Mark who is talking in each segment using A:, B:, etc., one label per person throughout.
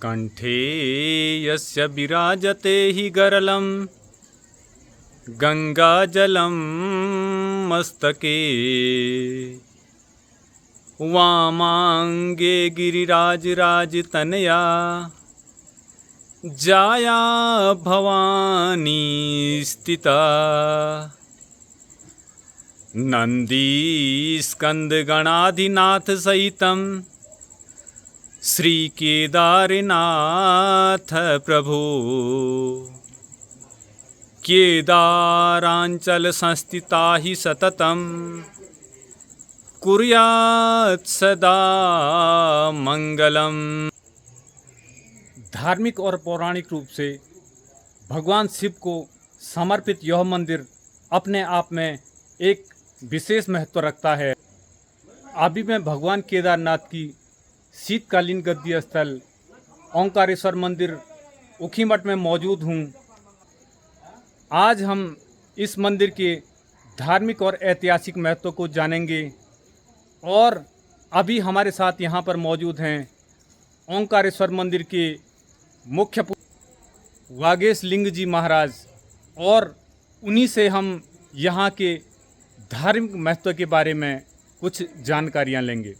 A: कंठे यस्य विराजते हि गरलं गंगाजलं मस्तके वामांगे गिरिराजराजतनया जाया भवानी स्थिता नंदी स्कंदगणाधिनाथ सहितं श्री केदारनाथ प्रभु केदारांचल संस्थिता ही सततं कुर्यात् सदा मंगलम। धार्मिक और पौराणिक रूप से भगवान शिव को समर्पित यह मंदिर अपने आप में एक विशेष महत्व रखता है। अभी मैं भगवान केदारनाथ की शीतकालीन गद्दी स्थल ओंकारेश्वर मंदिर ऊखीमठ में मौजूद हूँ। आज हम इस मंदिर के धार्मिक और ऐतिहासिक महत्व को जानेंगे और अभी हमारे साथ यहाँ पर मौजूद हैं ओंकारेश्वर मंदिर के मुख्य वागेश लिंग जी महाराज और उन्हीं से हम यहाँ के धार्मिक महत्व के बारे में कुछ जानकारियाँ लेंगे।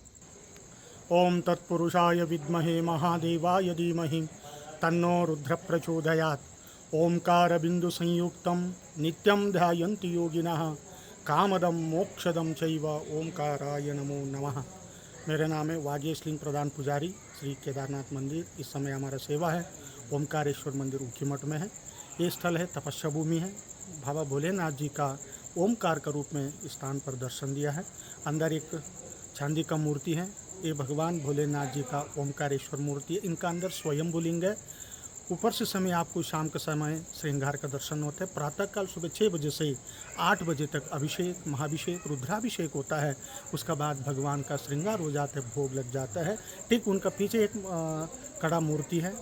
B: ओम तत्पुरुषाय विद्महे महादेवाय धीमहि तन्नो रुद्र प्रचोदयात्। ओंकार बिंदु संयुक्तं नित्यं ध्यायन्ति योगिनः कामदं मोक्षदं चैव ओंकाराय नमो नमः। मेरा नाम है वागेश लिंग प्रधान पुजारी, श्री केदारनाथ मंदिर। इस समय हमारा सेवा है ओंकारेश्वर मंदिर ऊखीमठ में है। ये स्थल है, तपस्या भूमि है। बाबा भोलेनाथ जी का ओमकार का रूप में स्थान पर दर्शन दिया है। अंदर एक चांदी का मूर्ति है, ये भगवान भोलेनाथ जी का ओमकारेश्वर मूर्ति है। इनका अंदर स्वयंभू लिंग है। ऊपर से समय आपको शाम के समय श्रृंगार का दर्शन होता है। प्रातःकाल सुबह 6 बजे से 8 बजे तक अभिषेक, महाभिषेक, रुद्राभिषेक होता है। उसका बाद भगवान का श्रृंगार हो जाता है, भोग लग जाता है। ठीक उनका पीछे एक कड़ा मूर्ति है,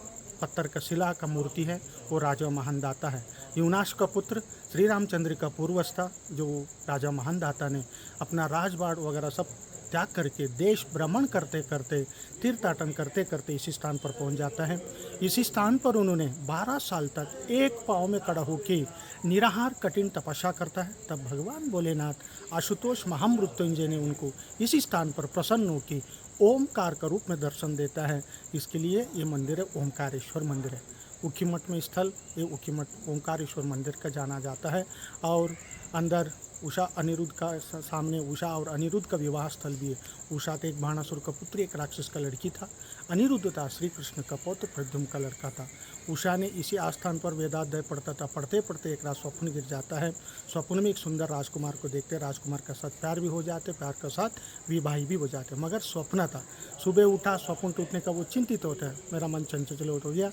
B: पत्थर का शिला का मूर्ति है, वो राजा महानदाता है। युनाश का पुत्र श्री रामचंद्र का पूर्वज था, जो राजा महानदाता ने अपना राजबाड़ वगैरह सब त्याग करके देश भ्रमण करते करते, तीर्थाटन करते करते इसी स्थान पर पहुंच जाता है। इसी स्थान पर उन्होंने 12 साल तक एक पाँव में खड़ा होकर निराहार कठिन तपस्या करता है। तब भगवान भोलेनाथ आशुतोष महामृत्युंजय ने उनको इसी स्थान पर प्रसन्न होकर ओमकार का रूप में दर्शन देता है। इसके लिए ये मंदिर है ओंकारेश्वर मंदिर है। ऊखीमठ में स्थल ये ऊखीमठ ओंकारेश्वर मंदिर का जाना जाता है। और अंदर उषा अनिरुद्ध का सामने उषा और अनिरुद्ध का विवाह स्थल भी है। उषा तो एक बाणासुर का पुत्र, एक राक्षस का लड़की था। अनिरुद्ध था श्री कृष्ण का पौत्र, प्रद्युम्न का लड़का था। उषा ने इसी आस्थान पर वेदाध्याय पढ़ता था। पढ़ते पढ़ते एक रात स्वप्न गिर जाता है। स्वप्न में एक सुंदर राजकुमार को देखते, राजकुमार का साथ प्यार भी हो जाते, प्यार के साथ विवाही भी हो जाते। मगर स्वप्न था। सुबह उठा, स्वप्न टूटने का वो चिंतित होता है, मेरा मन चंचल हो गया,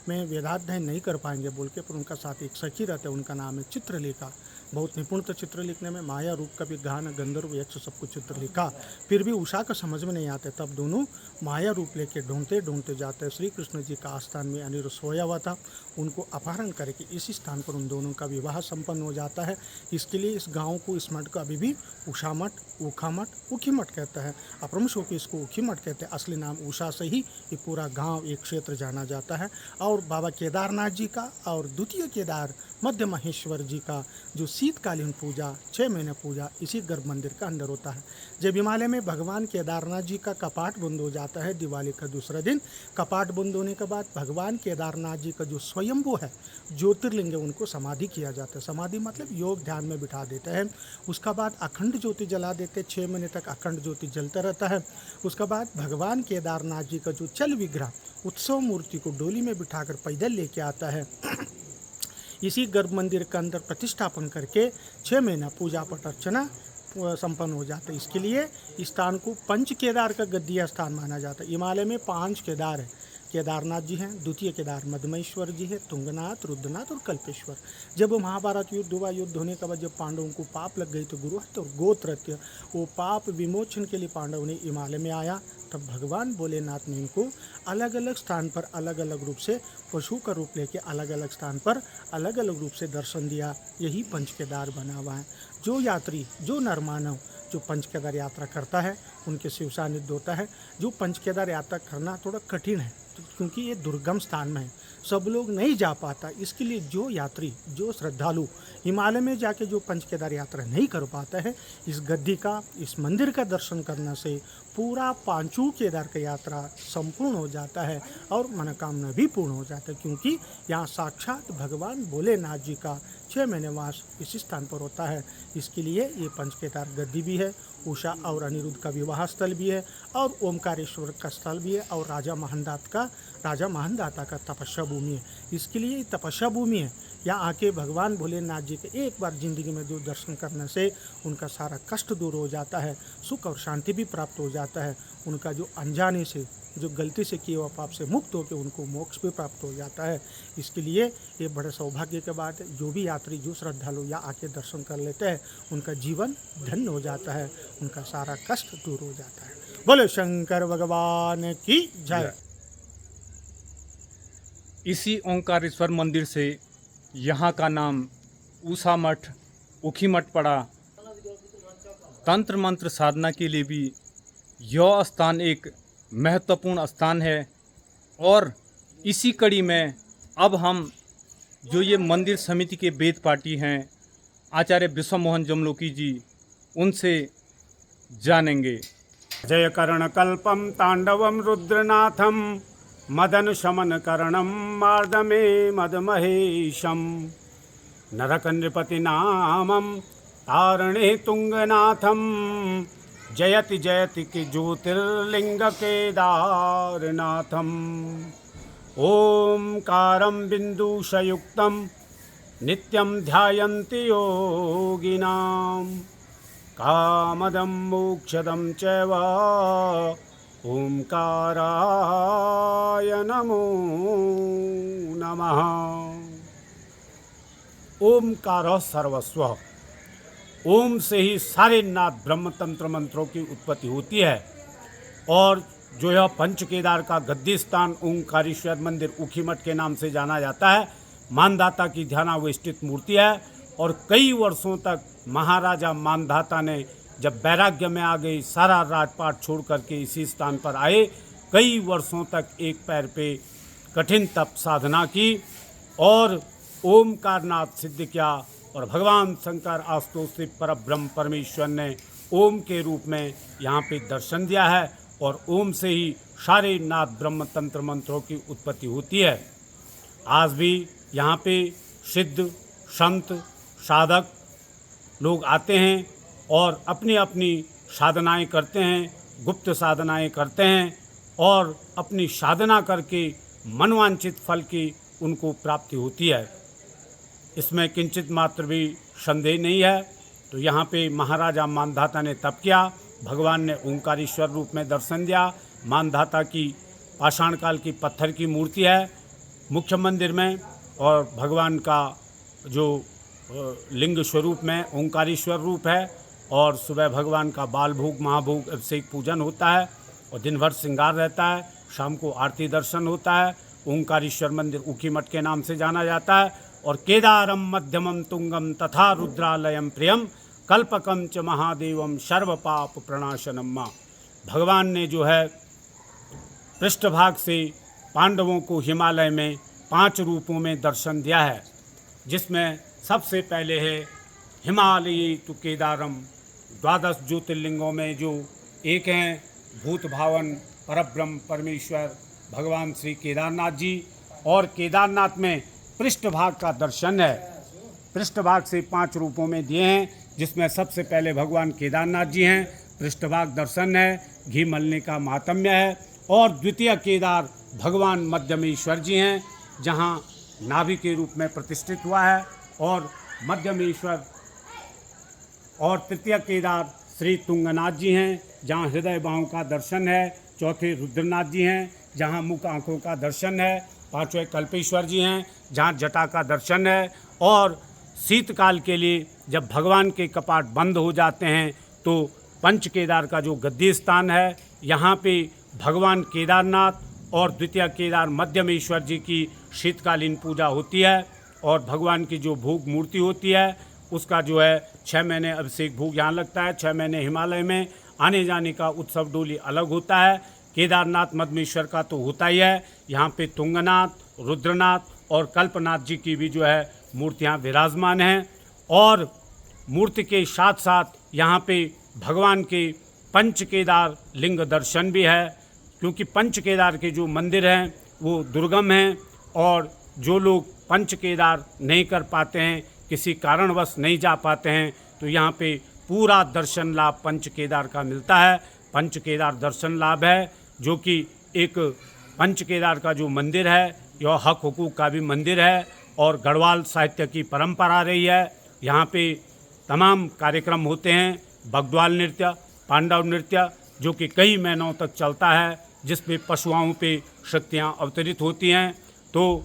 B: मैं वेदाध्याय नहीं कर पाएंगे बोल के। पर उनका साथ एक सखी रहता है, उनका नाम है चित्रलेखा। बहुत निपुण था चित्र लिखने में, माया रूप का भी गान, गंधर्व, यक्ष सब कुछ चित्र लिखा। फिर भी उषा का समझ में नहीं आते। तब दोनों माया रूप लेके ढूंढते ढूंढते जाते हैं। श्री कृष्ण जी का आस्थान में अनिरुद्ध सोया हुआ था, उनको अपहरण करके इसी स्थान पर उन दोनों का विवाह संपन्न हो जाता है। इसके लिए इस गाँव को, इस मठ को अभी भी उषा मठ, ऊखा मठ, ऊखीमठ कहता है। अपभ्रंश होकर इसको ऊखीमठ कहते हैं। असली नाम उषा से ही ये पूरा गाँव, एक क्षेत्र जाना जाता है। और बाबा केदारनाथ जी का और द्वितीय केदार मध्य महेश्वर जी का जो शीतकालीन पूजा, 6 महीने पूजा इसी गर्भ मंदिर का अंदर होता है। जब हिमालय में भगवान केदारनाथ जी का कपाट बंद हो जाता है, दिवाली का दूसरा दिन कपाट बंद होने के बाद भगवान केदारनाथ जी का जो स्वयंभू है, ज्योतिर्लिंग है, उनको समाधि किया जाता है। समाधि मतलब योग ध्यान में बिठा देते हैं। उसका बाद अखंड ज्योति जला देते, 6 महीने तक अखंड ज्योति जलता रहता है। उसका बाद भगवान केदारनाथ जी का जो चल विग्रह, उत्सव मूर्ति को डोली में बिठाकर पैदल लेके आता है। इसी गर्भ मंदिर के अंदर प्रतिष्ठापन करके 6 महीना पूजा पाठ अर्चना संपन्न हो जाता है। इसके लिए इस स्थान को पंच केदार का गद्दीय स्थान माना जाता है। हिमालय में 5 केदार है। केदारनाथ जी हैं, द्वितीय केदार मधमेश्वर जी है, तुंगनाथ, रुद्रनाथ और कल्पेश्वर। जब महाभारत युद्ध हुआ, युद्ध होने के बाद जब पांडवों को पाप लग गई तो गुरुहत्य और गोत्रहत्य, वो पाप विमोचन के लिए पांडव ने हिमालय में आया। तब भगवान भोलेनाथ ने इनको अलग अलग स्थान पर अलग अलग रूप से पशु का रूप लेके अलग अलग स्थान पर अलग अलग रूप से दर्शन दिया। यही पंच केदार बना हुआ है। जो यात्री, जो नरमानव जो पंच केदार यात्रा करता है उनके शिव सानिध्य होता है। जो पंच केदार यात्रा करना थोड़ा कठिन है, तो क्योंकि ये दुर्गम स्थान में है, सब लोग नहीं जा पाता। इसके लिए जो यात्री, जो श्रद्धालु हिमालय में जाके जो पंच केदार यात्रा नहीं कर पाता है, इस गद्दी का, इस मंदिर का दर्शन करने से पूरा पांचों केदार का यात्रा संपूर्ण हो जाता है और मनोकामना भी पूर्ण हो जाता है। क्योंकि यहाँ साक्षात भगवान भोलेनाथ जी का 6 महीने वास इसी स्थान पर होता है। इसके लिए ये पंच केदार गद्दी भी है, उषा और अनिरुद्ध का विवाह स्थल भी है और ओमकारेश्वर का स्थल भी है और राजा महानदाता का तपस्या भूमि है। इसके लिए तपस्या भूमि है। यहाँ आके भगवान भोलेनाथ जी के एक बार ज़िंदगी में जो दर्शन करने से उनका सारा कष्ट दूर हो जाता है, सुख और शांति भी प्राप्त हो जाता है। उनका जो अनजाने से, जो गलती से किए हुआ पाप से मुक्त होकर उनको मोक्ष भी प्राप्त हो जाता है। इसके लिए ये बड़े सौभाग्य के बात है। जो भी यात्री, जो श्रद्धालु यहाँ आके दर्शन कर लेते हैं, उनका जीवन धन्य हो जाता है, उनका सारा कष्ट दूर हो जाता है। बोले शंकर भगवान की जय।
A: इसी ओंकारेश्वर मंदिर से यहाँ का नाम ऊषा मठ, उखी मठ पड़ा। तंत्र मंत्र साधना के लिए भी यह स्थान एक महत्वपूर्ण स्थान है। और इसी कड़ी में अब हम जो ये मंदिर समिति के वेद पाठी हैं आचार्य विश्व मोहन जमलोकी जी, उनसे जानेंगे।
C: जय करणकल्पं तांडवं रुद्रनाथं मदन शमन करणं मार्दमे मदमहेशं नरकनृपतिनामं तारणे तुंगनाथं जयति जयति कि ज्योतिर्लिंग केदारनाथं ओंकारं बिंदुशयुक्तं नित्यं ध्यायन्ति योगिनां कामदं मोक्षदं चैव ओंकाराय नमो नमः। ओंकार सर्वस्व। ओम से ही सारे नाद ब्रह्म तंत्र मंत्रों की उत्पत्ति होती है। और जो यह पंच केदार का गद्दी स्थान ओंकारेश्वर मंदिर उखी मठ के नाम से जाना जाता है, मानधाता की ध्यानावस्थित मूर्ति है। और कई वर्षों तक महाराजा मानधाता ने जब वैराग्य में आ गई, सारा राजपाट छोड़ करके इसी स्थान पर आए। कई वर्षों तक एक पैर पे कठिन तप साधना की और ओमकारनाथ सिद्ध किया। और भगवान शंकर आस्तोषित परब्रह्म परमेश्वर ने ओम के रूप में यहाँ पे दर्शन दिया है। और ओम से ही सारे नाद ब्रह्म तंत्र मंत्रों की उत्पत्ति होती है। आज भी यहाँ पे सिद्ध, संत, साधक लोग आते हैं और अपनी अपनी साधनाएं करते हैं, गुप्त साधनाएं करते हैं और अपनी साधना करके मनवांछित फल की उनको प्राप्ति होती है। इसमें किंचित मात्र भी संदेह नहीं है। तो यहाँ पे महाराजा मानधाता ने तप किया, भगवान ने ओंकारेश्वर रूप में दर्शन दिया। मानधाता की पाषाण काल की पत्थर की मूर्ति है मुख्य मंदिर में और भगवान का जो लिंग स्वरूप में ओंकारेश्वर रूप है। और सुबह भगवान का बाल भोग, महाभोग, अभिषेक पूजन होता है और दिन भर श्रृंगार रहता है। शाम को आरती दर्शन होता है। ओंकारेश्वर मंदिर उखी मठ के नाम से जाना जाता है। और केदारम मध्यमम तुंगम तथा रुद्रालयम प्रियम कल्पकम च महादेवम सर्व पाप प्रणाशनम माँ। भगवान ने जो है पृष्ठभाग से पांडवों को हिमालय में 5 रूपों में दर्शन दिया है, जिसमें सबसे पहले है हिमालयी तु केदारम। 12 ज्योतिर्लिंगों में जो एक हैं भूत भावन परब्रह्म परमेश्वर भगवान श्री केदारनाथ जी। और केदारनाथ में पृष्ठभाग का दर्शन है। पृष्ठभाग से 5 रूपों में दिए हैं, जिसमें सबसे पहले भगवान केदारनाथ जी हैं, पृष्ठभाग दर्शन है, घी मलने का महात्म्य है। और द्वितीय केदार भगवान मध्यमेश्वर जी हैं, जहाँ नाभि के रूप में प्रतिष्ठित हुआ है। और मध्यमेश्वर और तृतीय केदार श्री तुंगनाथ जी हैं, जहाँ हृदय बाहों का दर्शन है। चौथे रुद्रनाथ जी हैं, जहाँ मुख आँखों का दर्शन है। 5वें कल्पेश्वर जी हैं, जहाँ जटा का दर्शन है। और शीतकाल के लिए जब भगवान के कपाट बंद हो जाते हैं तो पंच केदार का जो गद्दी स्थान है, यहाँ पे भगवान केदारनाथ और द्वितीय केदार मध्यमेश्वर जी की शीतकालीन पूजा होती है। और भगवान की जो भोग मूर्ति होती है उसका जो है 6 महीने अभिषेक भोग यहाँ लगता है। 6 महीने हिमालय में आने जाने का उत्सव डोली अलग होता है। केदारनाथ मदमेश्वर का तो होता ही है, यहाँ पे तुंगनाथ, रुद्रनाथ और कल्पनाथ जी की भी जो है मूर्तियाँ विराजमान हैं। और मूर्ति के साथ साथ यहाँ पे भगवान के पंच केदार लिंग दर्शन भी है, क्योंकि पंच केदार के जो मंदिर हैं वो दुर्गम हैं और जो लोग पंच केदार नहीं कर पाते हैं, किसी कारणवश नहीं जा पाते हैं, तो यहाँ पे पूरा दर्शन लाभ पंच केदार का मिलता है। पंच केदार दर्शन लाभ है, जो कि एक पंच केदार का जो मंदिर है यह हक हुकूक का भी मंदिर है और गढ़वाल साहित्य की परंपरा रही है। यहाँ पे तमाम कार्यक्रम होते हैं, बगद्वाल नृत्य, पांडव नृत्य, जो कि कई महीनों तक चलता है, जिसमें पशुओं पे शक्तियाँ अवतरित होती हैं। तो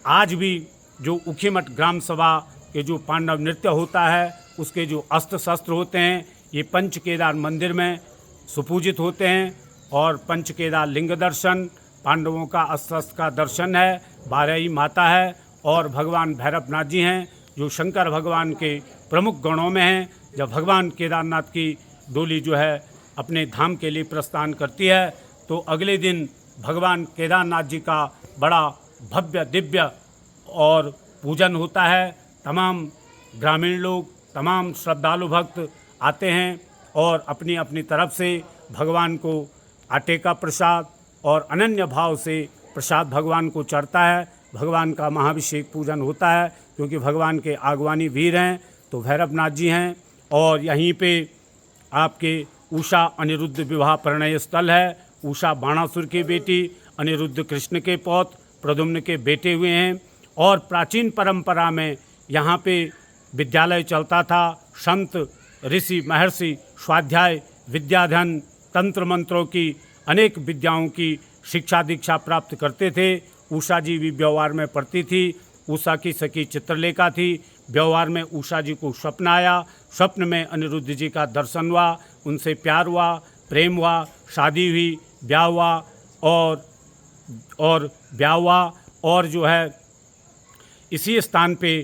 C: आज भी जो उखीमठ ग्राम सभा के जो पांडव नृत्य होता है उसके जो अस्त्र शस्त्र होते हैं ये पंच केदार मंदिर में सुपूजित होते हैं। और पंच केदार लिंग दर्शन, पांडवों का अस्त्र शस्त्र का दर्शन है, 12 माता है और भगवान भैरवनाथ जी हैं जो शंकर भगवान के प्रमुख गणों में हैं। जब भगवान केदारनाथ की डोली जो है अपने धाम के लिए प्रस्थान करती है तो अगले दिन भगवान केदारनाथ जी का बड़ा भव्य दिव्य और पूजन होता है। तमाम ग्रामीण लोग, तमाम श्रद्धालु भक्त आते हैं और अपनी अपनी तरफ से भगवान को आटे का प्रसाद और अनन्य भाव से प्रसाद भगवान को चढ़ता है। भगवान का महाभिषेक पूजन होता है, क्योंकि भगवान के आगवानी वीर हैं तो भैरवनाथ जी हैं। और यहीं पे आपके उषा अनिरुद्ध विवाह प्रणय स्थल है। उषा बाणासुर की बेटी, अनिरुद्ध कृष्ण के पौत्र प्रद्युम्न के बेटे हुए हैं। और प्राचीन परंपरा में यहाँ पे विद्यालय चलता था। संत ऋषि महर्षि स्वाध्याय विद्याधन तंत्र मंत्रों की अनेक विद्याओं की शिक्षा दीक्षा प्राप्त करते थे। उषा जी भी व्यवहार में पढ़ती थी। उषा की सखी चित्रलेखा थी। व्यवहार में उषा जी को स्वप्न आया। स्वप्न में अनिरुद्ध जी का दर्शन हुआ, उनसे प्यार हुआ, प्रेम हुआ, शादी हुई, ब्याह हुआ और जो है इसी स्थान पे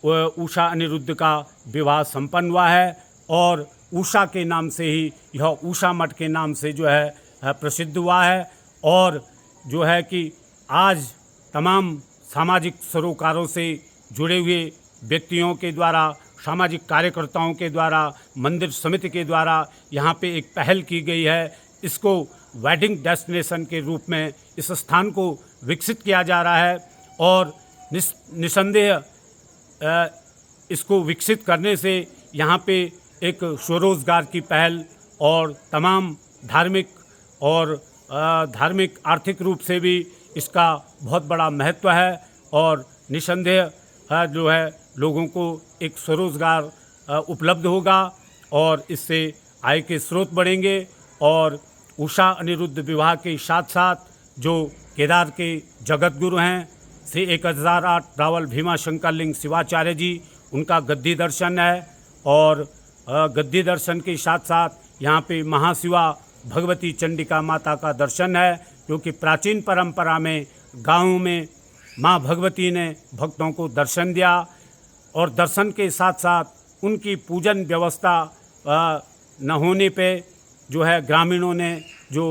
C: उषा अनिरुद्ध का विवाह संपन्न हुआ है। और उषा के नाम से ही यह उषा मठ के नाम से जो है प्रसिद्ध हुआ है। और जो है कि आज तमाम सामाजिक सरोकारों से जुड़े हुए व्यक्तियों के द्वारा, सामाजिक कार्यकर्ताओं के द्वारा, मंदिर समिति के द्वारा यहाँ पे एक पहल की गई है। इसको वेडिंग डेस्टिनेशन के रूप में इस स्थान को विकसित किया जा रहा है। और निसंदेह इसको विकसित करने से यहाँ पे एक स्वरोजगार की पहल और तमाम धार्मिक आर्थिक रूप से भी इसका बहुत बड़ा महत्व है। और निसंदेह जो है लोगों को एक स्वरोजगार उपलब्ध होगा और इससे आय के स्रोत बढ़ेंगे। और उषा अनिरुद्ध विवाह के साथ साथ जो केदार के जगत गुरु हैं श्री 1008 रावल भीमा शंकर लिंग शिवाचार्य जी, उनका गद्दी दर्शन है। और गद्दी दर्शन के साथ साथ यहाँ पे महाशिवा भगवती चंडिका माता का दर्शन है, क्योंकि प्राचीन परंपरा में गाँव में माँ भगवती ने भक्तों को दर्शन दिया। और दर्शन के साथ साथ उनकी पूजन व्यवस्था न होने पे जो है ग्रामीणों ने जो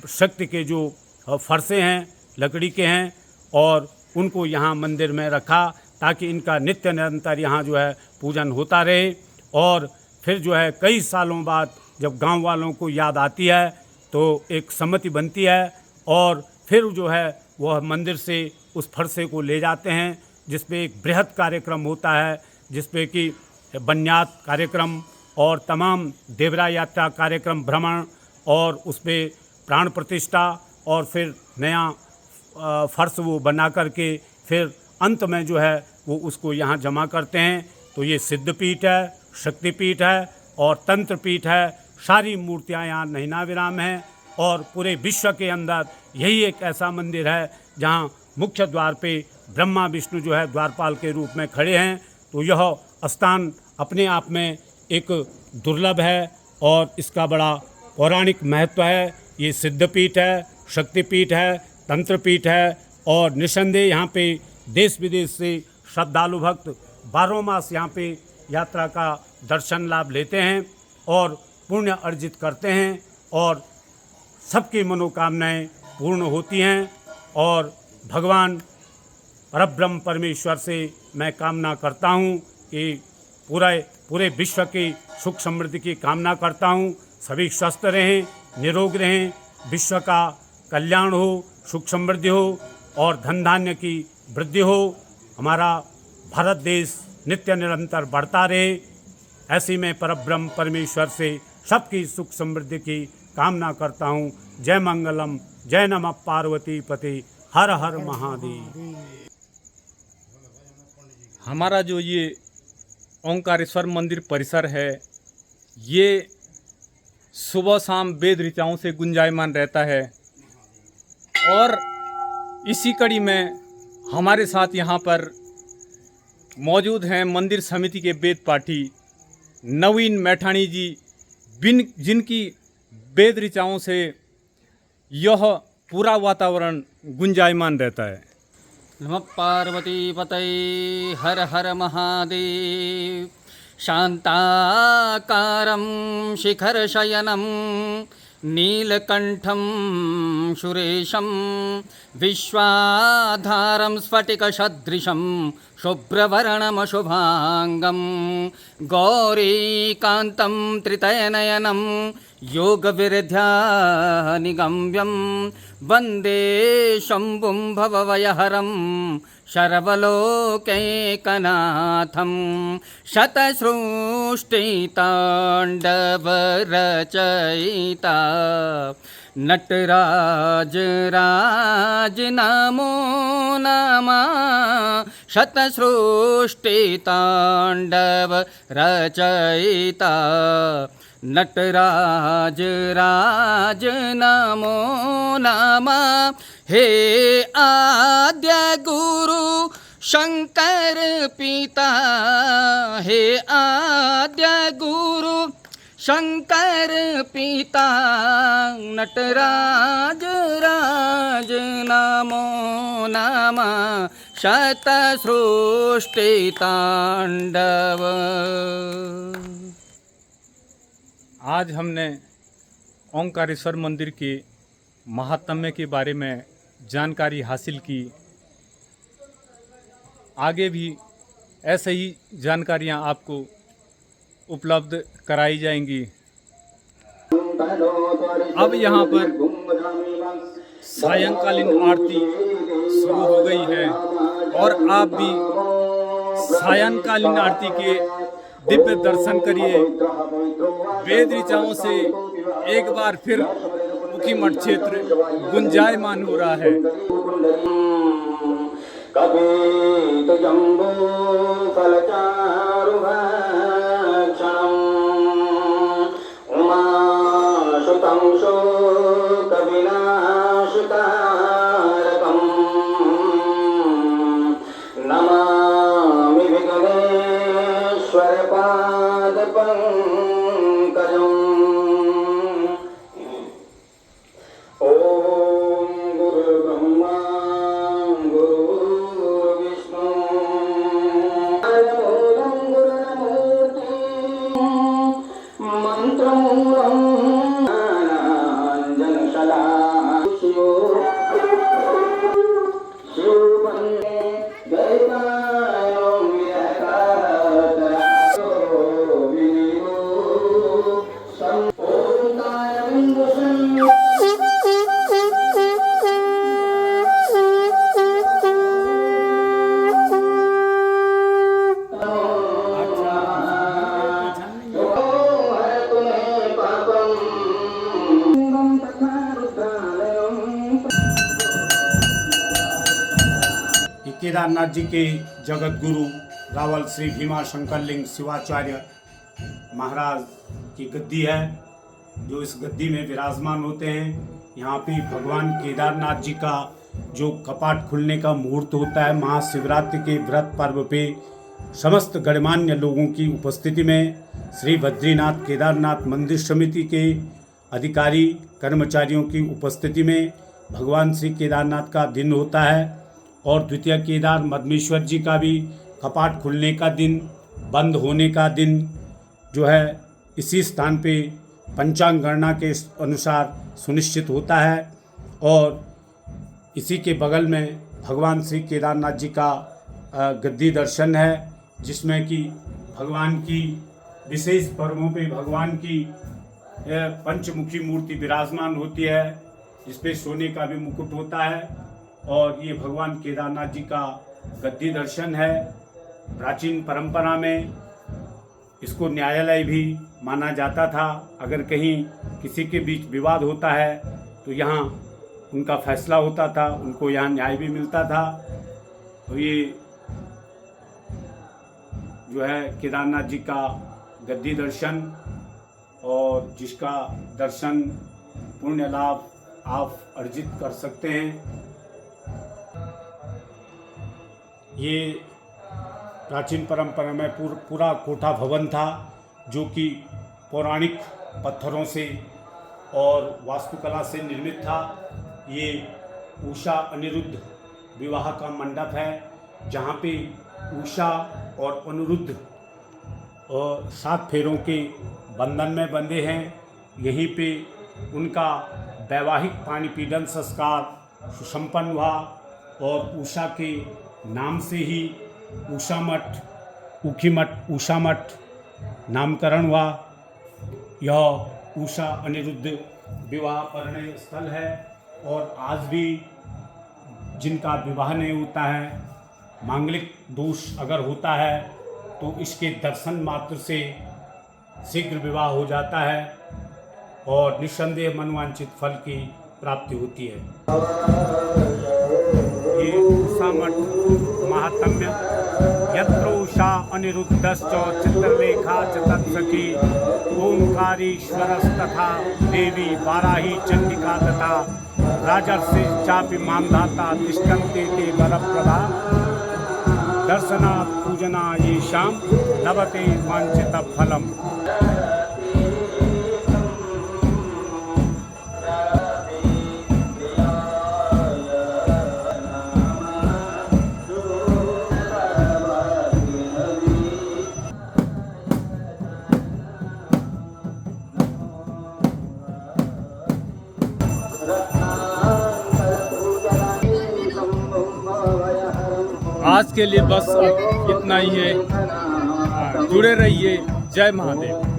C: शक्ति के जो फरसे हैं लकड़ी के हैं और उनको यहाँ मंदिर में रखा, ताकि इनका नित्य निरंतर यहाँ जो है पूजन होता रहे। और फिर जो है कई सालों बाद जब गांव वालों को याद आती है तो एक सम्मति बनती है और फिर जो है वह मंदिर से उस फरसे को ले जाते हैं, जिसपे एक बृहद कार्यक्रम होता है, जिसपे कि बन्यात कार्यक्रम और तमाम देवरा यात्रा कार्यक्रम, भ्रमण और उस पर प्राण प्रतिष्ठा और फिर नया फर्श वो बना करके फिर अंत में जो है वो उसको यहाँ जमा करते हैं। तो ये सिद्धपीठ है, शक्तिपीठ है और तंत्रपीठ है। सारी मूर्तियाँ यहाँ नैना विराम हैं और पूरे विश्व के अंदर यही एक ऐसा मंदिर है जहाँ मुख्य द्वार पे ब्रह्मा विष्णु जो है द्वारपाल के रूप में खड़े हैं। तो यह स्थान अपने आप में एक दुर्लभ है और इसका बड़ा पौराणिक महत्व है। ये सिद्धपीठ है, शक्तिपीठ है, तंत्रपीठ है और निसंदेह यहाँ पे देश विदेश से श्रद्धालु भक्त 12 मास यहाँ पे यात्रा का दर्शन लाभ लेते हैं और पुण्य अर्जित करते हैं और सबकी मनोकामनाएं पूर्ण होती हैं। और भगवान परब्रह्म परमेश्वर से मैं कामना करता हूँ कि पूरे विश्व की सुख समृद्धि की कामना करता हूँ। सभी स्वस्थ रहें, निरोग रहें, विश्व का कल्याण हो, सुख समृद्धि हो और धन धान्य की वृद्धि हो। हमारा भारत देश नित्य निरंतर बढ़ता रहे, ऐसी मैं परब्रह्म परमेश्वर से सबकी सुख समृद्धि की कामना करता हूँ। जय मंगलम, जय नमः पार्वती पते, हर हर महादेव।
A: हमारा जो ये ओंकारेश्वर मंदिर परिसर है, ये सुबह शाम वेद ऋचाओं से गुंजायमान रहता है। और इसी कड़ी में हमारे साथ यहाँ पर मौजूद हैं मंदिर समिति के वेद पाठी नवीन मैठाणी जी, जिनकी वेद ऋचाओं से यह पूरा वातावरण गुंजायमान रहता है।
D: नमः पार्वती पतये, हर हर महादेव। शान्ताकारं शिखरशयनं नीलकण्ठं सुरेशं विश्वाधारं स्फटिकसदृशं शुभ्रवर्णमशुभाङ्गं गौरीकान्तं त्रितयनयनं योगविरध्यानिगम्यं वन्दे शम्भुं भवभयहरं शर्वलोकैकनाथं शतसृष्टिताण्डवरचयिता नटराज राज नमो नमः। शतसृष्टिताण्डवरचयिता नटराज राज नमो नमः। हे आद्य गुरु शंकर पिता, हे आद्य गुरु शंकर पिता नटराज राज नमो नमः। शतसृष्टिताण्डव।
A: आज हमने ओंकारेश्वर मंदिर के महात्म्य के बारे में जानकारी हासिल की। आगे भी ऐसे ही जानकारियां आपको उपलब्ध कराई जाएंगी। अब यहाँ पर सायंकालीन आरती शुरू हो गई है और आप भी सायंकालीन आरती के दिव्य दर्शन करिए। वेद ऋचाओं से एक बार फिर ऊखीमठ क्षेत्र गुंजायमान हो रहा है।
E: कभी तो जम्बो फलचारुभक्षणम् उमासुतं शोकविनाशकारकम् नमामि विघ्नेश्वरपादपङ्कजम्। ॐ गुरुर्ब्रह्मा
C: केदारनाथ जी के जगत गुरु रावल श्री भीमा शंकर लिंग शिवाचार्य महाराज की गद्दी है, जो इस गद्दी में विराजमान होते हैं। यहाँ पे भगवान केदारनाथ जी का जो कपाट खुलने का मुहूर्त होता है, महाशिवरात्रि के व्रत पर्व पे समस्त गणमान्य लोगों की उपस्थिति में श्री बद्रीनाथ केदारनाथ मंदिर समिति के अधिकारी कर्मचारियों की उपस्थिति में भगवान श्री केदारनाथ का दिन होता है। और द्वितीय केदार मदमेश्वर जी का भी कपाट खुलने का दिन, बंद होने का दिन जो है, इसी स्थान पे पंचांग गणना के अनुसार सुनिश्चित होता है। और इसी के बगल में भगवान श्री केदारनाथ जी का गद्दी दर्शन है, जिसमें कि भगवान की विशेष पर्वों पे भगवान की पंचमुखी मूर्ति विराजमान होती है, जिसपे सोने का भी मुकुट होता है। और ये भगवान केदारनाथ जी का गद्दी दर्शन है। प्राचीन परंपरा में इसको न्यायालय भी माना जाता था। अगर कहीं किसी के बीच विवाद होता है तो यहाँ उनका फैसला होता था, उनको यहाँ न्याय भी मिलता था। तो ये जो है केदारनाथ जी का गद्दी दर्शन, और जिसका दर्शन पुण्य लाभ आप अर्जित कर सकते हैं। ये प्राचीन परंपरा में पूरा कोठा भवन था, जो कि पौराणिक पत्थरों से और वास्तुकला से निर्मित था। ये उषा अनिरुद्ध विवाह का मंडप है, जहाँ पे उषा और अनिरुद्ध 7 फेरों के बंधन में बंधे हैं। यहीं पे उनका वैवाहिक पाणिपीडन संस्कार सुसंपन्न हुआ और उषा के नाम से ही उषा मठ नामकरण हुआ। यह उषा अनिरुद्ध विवाह परिणय स्थल है, और आज भी जिनका विवाह नहीं होता है, मांगलिक दोष अगर होता है, तो इसके दर्शन मात्र से शीघ्र विवाह हो जाता है और निस्संदेह मनवांछित फल की प्राप्ति होती है। ये उषा मठ महात्म्य यत्र उषा अनिरुद्धश्च चित्रलेखा च तत्सखी ओंकारीश्वरस्तथा देवी वाराही चंडिका तथा राजर्षि चापि मानधाता तिष्ठन्ते ते वरप्रदा दर्शनात् पूजना येषां लभते वाञ्छितं फलम्।
A: आज के लिए बस अब इतना ही है। जुड़े रहिए। जय महादेव।